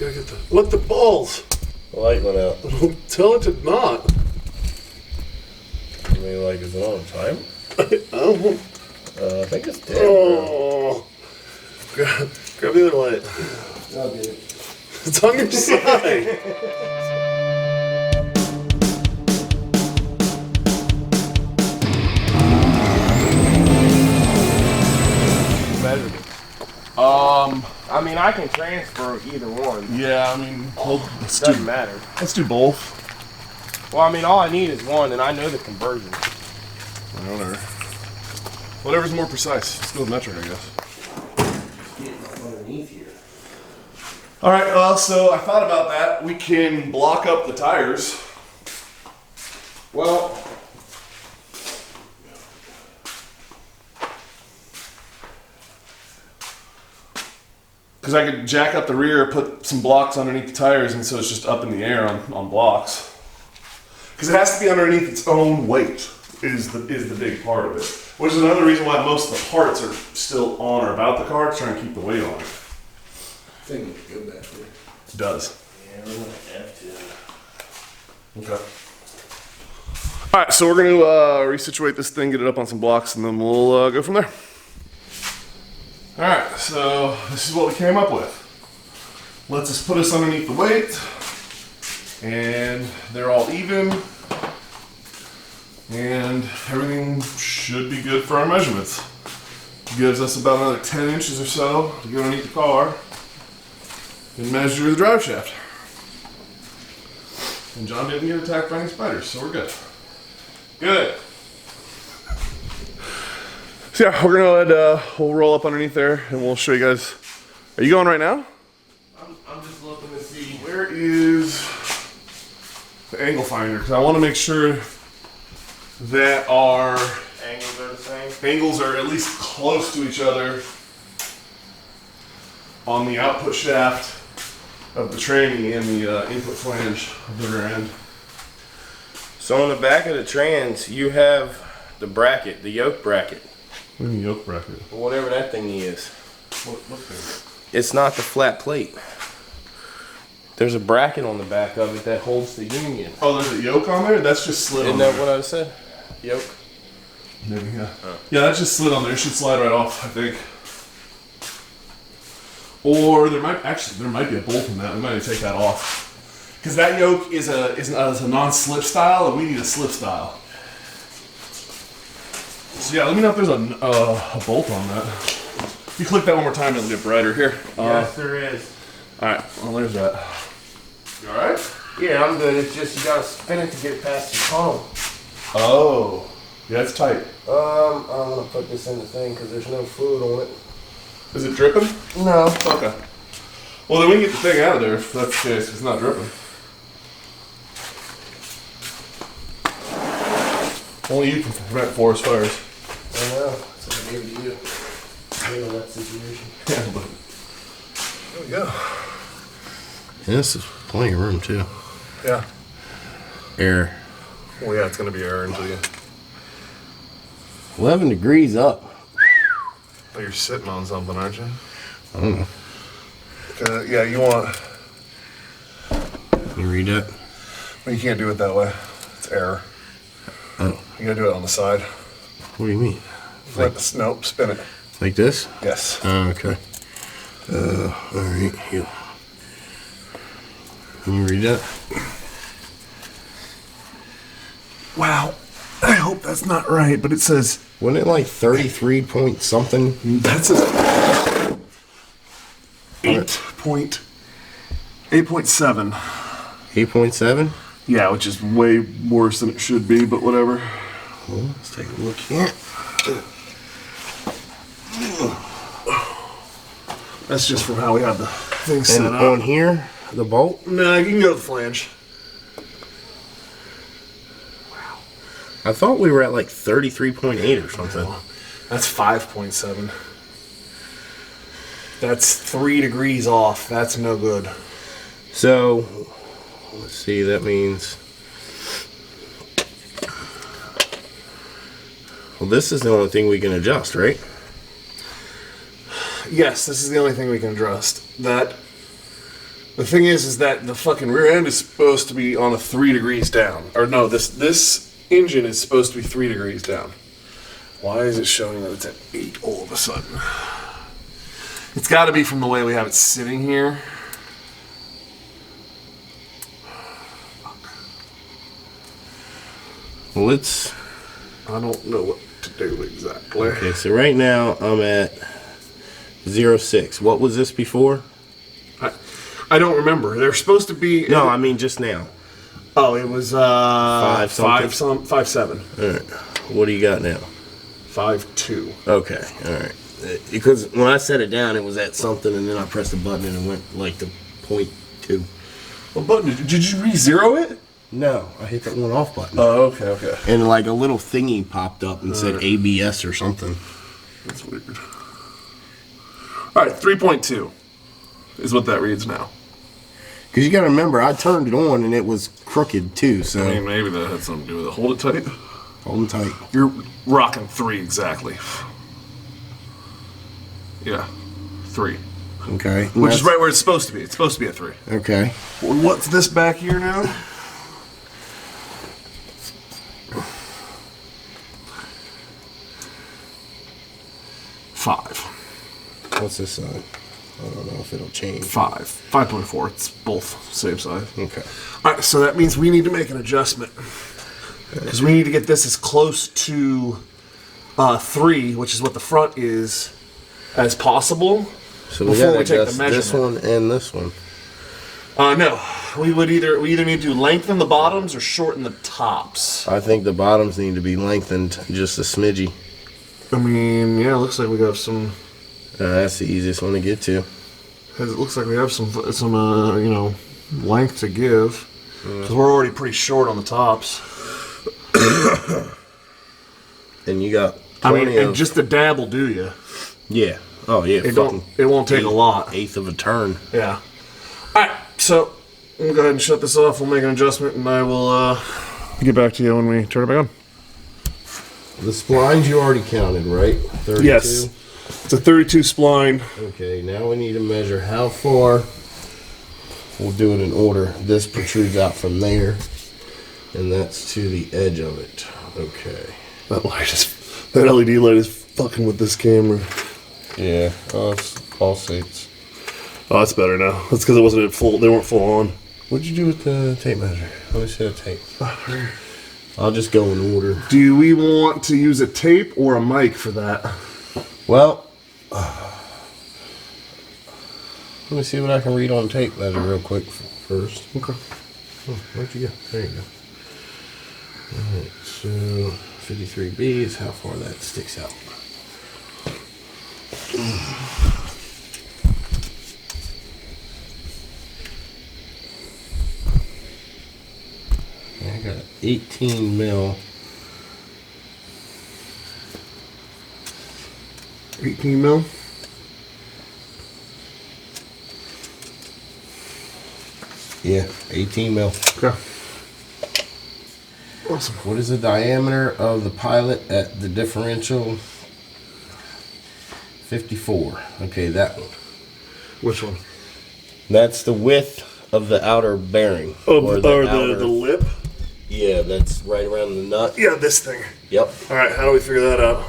gotta get the... What the balls? The light went out. Tell it to not. I mean, like, is it on time? Oh. I think it's dead. Oh. Grab the other light. I'll get it. It's on your side. Measured it. I mean, I can transfer either one. Yeah, I mean, let's Doesn't matter. Let's do both. Well, I mean, all I need is one, and I know the conversion. Whatever. Whatever's more precise. Let's go with metric, I guess. Underneath here. All right. Well, so I thought about that. We can block up the tires. Well, Because I could jack up the rear, put some blocks underneath the tires, and so it's just up in the air on blocks. Because it has to be underneath its own weight is the big part of it. Which is another reason why most of the parts are still on or about the car, trying to keep the weight on it. I think it's good back there. It does. Yeah, we're gonna have to. Okay. All right, so we're going to resituate this thing, get it up on some blocks, and then we'll go from there. All right, so this is what we came up with. Let's just put us underneath the weight, and they're all even, and everything should be good for our measurements. It gives us about another 10 inches or so to go underneath the car and measure the drive shaft. And John didn't get attacked by any spiders, so we're good. Good. So yeah, we're gonna go ahead, we'll roll up underneath there and we'll show you guys. Are you going right now? I'm just looking to see. Where is the angle finder? Because I want to make sure that our Angles are the same. angles are at least close to each other on the output shaft of the tranny and the input flange of the rear end. So on the back of the trans, you have the bracket, the yoke bracket, What do you mean yoke bracket? or whatever that thing is. What thing? It's not the flat plate. There's a bracket on the back of it that holds the union. Oh, there's a yoke on there? That's just slid Isn't on that there. what I said? Yoke. Maybe, yeah. Yeah, that's just slid on there. It should slide right off, I think. Or there might be a bolt in that. We might need to take that off. Because that yoke is a non-slip style, and we need a slip style. So yeah, let me know if there's a bolt on that. If you click that one more time, it'll get brighter. Here. Yes, there is. All right. Well, there's that. You all right? Yeah, I'm good. It's just you gotta spin it to get it past the tunnel. Oh. Yeah, it's tight. I'm gonna put this in the thing because there's no fluid on it. Is it dripping? No. Okay. Well, then we can get the thing out of there if that's the case. If it's not dripping. Only you can prevent forest fires. I know. So I gave it to you. In a wet situation. Yeah, but There we go. Yeah, this is plenty of room too. Yeah. Air. Well, yeah, it's gonna be air until you. 11 degrees up. Oh, you're sitting on something, aren't you? I don't know. Yeah, you want. Can you read that? Well, you can't do it that way. It's air. Oh. You gotta do it on the side. What do you mean? Nope, spin it. Like this? Yes. Oh, okay. Alright, here. Can you read that? Wow. I hope that's not right, but it says. Wasn't it like 33 point something? That's a 8.7. 8.7? Yeah, which is way worse than it should be, but whatever. Well, let's take a look here. That's just from how we have the thing set And up. on here, the bolt? No, you can go to the flange. I thought we were at like 33.8 or something. That's 5.7. That's 3 degrees off. That's no good. So, let's see, that means... Well, this is the only thing we can adjust, right? Yes, this is the only thing we can adjust. That The thing is that the fucking rear end is supposed to be on a 3 degrees down. Or no, this engine is supposed to be 3 degrees down. Why is it showing that it's at 8 all of a sudden? It's got to be from the way we have it sitting here. Well, I don't know what to do exactly. okay, so right now I'm at 0.6. What was this before? I don't remember. They're supposed to be. No, I mean just now. Oh, it was 5.7. All right. What do you got now? 5.2. Okay, all right. Because when I set it down, it was at something, and then I pressed the button, and it went like to 0.2. What button did you re-zero it? No, I hit the on-off button. Oh, okay. And like a little thingy popped up and said ABS or something. That's weird. All right, 3.2 is what that reads now. Because you got to remember, I turned it on and it was crooked too. So I mean, maybe that had something to do with it. Hold it tight. hold them tight. You're rocking 3 exactly. Yeah, 3. Okay. Which is right where it's supposed to be. It's supposed to be at 3. Okay. What's this back here now? 5. What's this side? I don't know if it'll change. 5.4. It's both same size. Okay. All right, so that means we need to make an adjustment because we need to get this as close to 3, which is what the front is, as possible. So we before gotta we take the adjust this one and this one. No, we either need to lengthen the bottoms or shorten the tops. I think the bottoms need to be lengthened just a smidgy. I mean, yeah, it looks like we got some. That's the easiest one to get to. It looks like we have some length to give because we're already pretty short on the tops. And you got I mean, plenty and of, just a dab will do you. yeah. Oh yeah. It won't take a lot. 1/8 of a turn. Yeah. All right, so we'll go ahead and shut this off. We'll make an adjustment, and I will get back to you when we turn it back on. The splines you already counted, right? 32? Yes. It's a 32 spline. Okay, now we need to measure how far. We'll do it in order. This protrudes out from there, and that's to the edge of it. Okay. That LED light is fucking with this camera. Yeah. Oh, it's all seats. Oh, that's better now. That's because it wasn't full. They weren't full on. What'd you do with the tape measure? Let me see the tape. I'll just go in order. Do we want to use a tape or a mic for that? Well, let me see what I can read on tape measure real quick first. Okay. Oh, where'd you go? There you go. Alright, so 53B is how far that sticks out. I got 18 mil. 18 mil? Yeah, 18 mil. Okay. Awesome. What is the diameter of the pilot at the differential? 54. Okay, that one. Which one? That's the width of the outer bearing. Or the outer- lip? Yeah, that's right around the nut. Yeah, this thing. Yep. All right, how do we figure that out?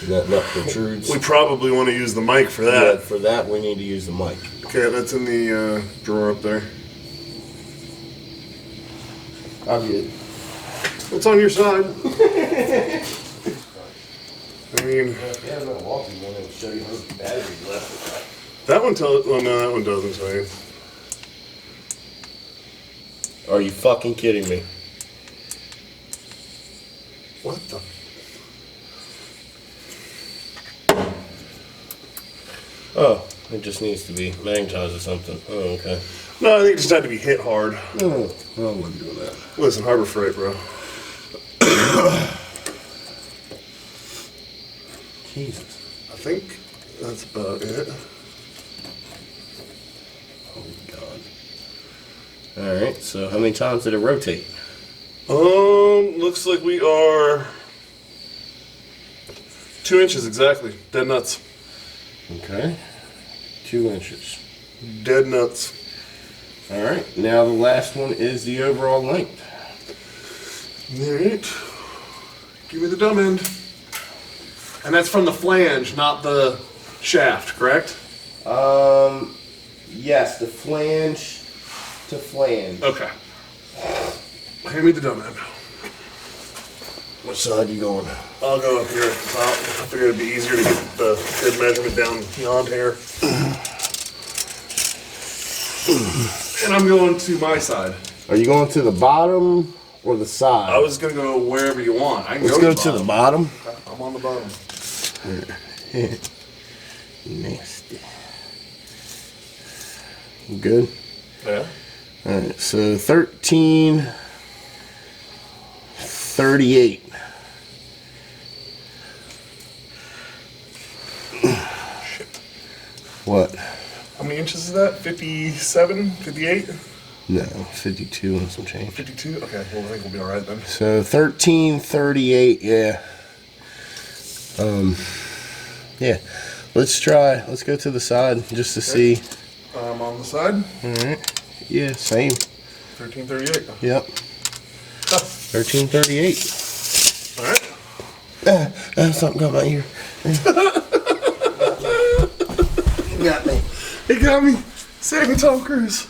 That nut protrudes. We probably want to use the mic for Yeah, that. for that, we need to use the mic. Okay, that's in the drawer up there. I'll get it. It's on your side. I mean, Yeah, Milwaukee one that will show you how many batteries left. that one tells. Well, no, that one doesn't tell you. Are you fucking kidding me? What the? Oh, it just needs to be magnetized or something. Oh, okay. No, I think it just had to be hit hard. No, I wasn't doing that. Listen, Harbor Freight, bro. Jesus. I think that's about it. Oh, God. Alright, so how many times did it rotate? Looks like we are 2 inches exactly. Dead nuts. Okay. 2 inches. Dead nuts. All right, now the last one is the overall length. Alright. Give me the dumb end. And that's from the flange, not the shaft, correct? Yes, the flange to flange. Okay. Hand me the dumb end. Which side you going? I'll go up here at the top. I figured it'd be easier to get the good measurement down beyond here. And I'm going to my side. Are you going to the bottom or the side? I was gonna go wherever you want. I can Let's go to the bottom. I'm on the bottom. Nasty. Good. Yeah. All right, so 1338. Shit. What? How many inches is that? 57? 58? No, 52 and some change. 52? Okay, well, I think we'll be alright then. So 1338, yeah. Yeah. Let's go to the side just to see. I'm on the side. Alright. Yeah, same. 1338. Yep. 1338. Alright. Something got my ear. You got me. It got me. Save me, Tom Cruise.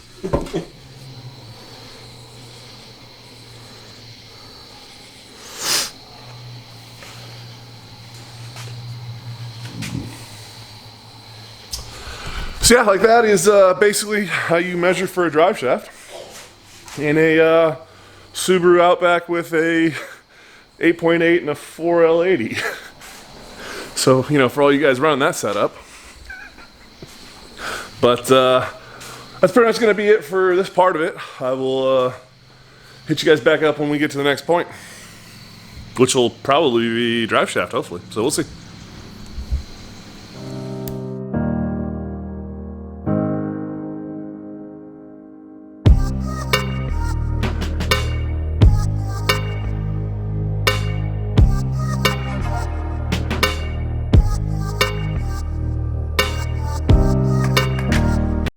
So yeah, like that is basically how you measure for a drive shaft in a Subaru Outback with a 8.8 and a 4L80. So, you know, for all you guys running that setup. But that's pretty much going to be it for this part of it. I will hit you guys back up when we get to the next point, which will probably be drive shaft, hopefully. So we'll see.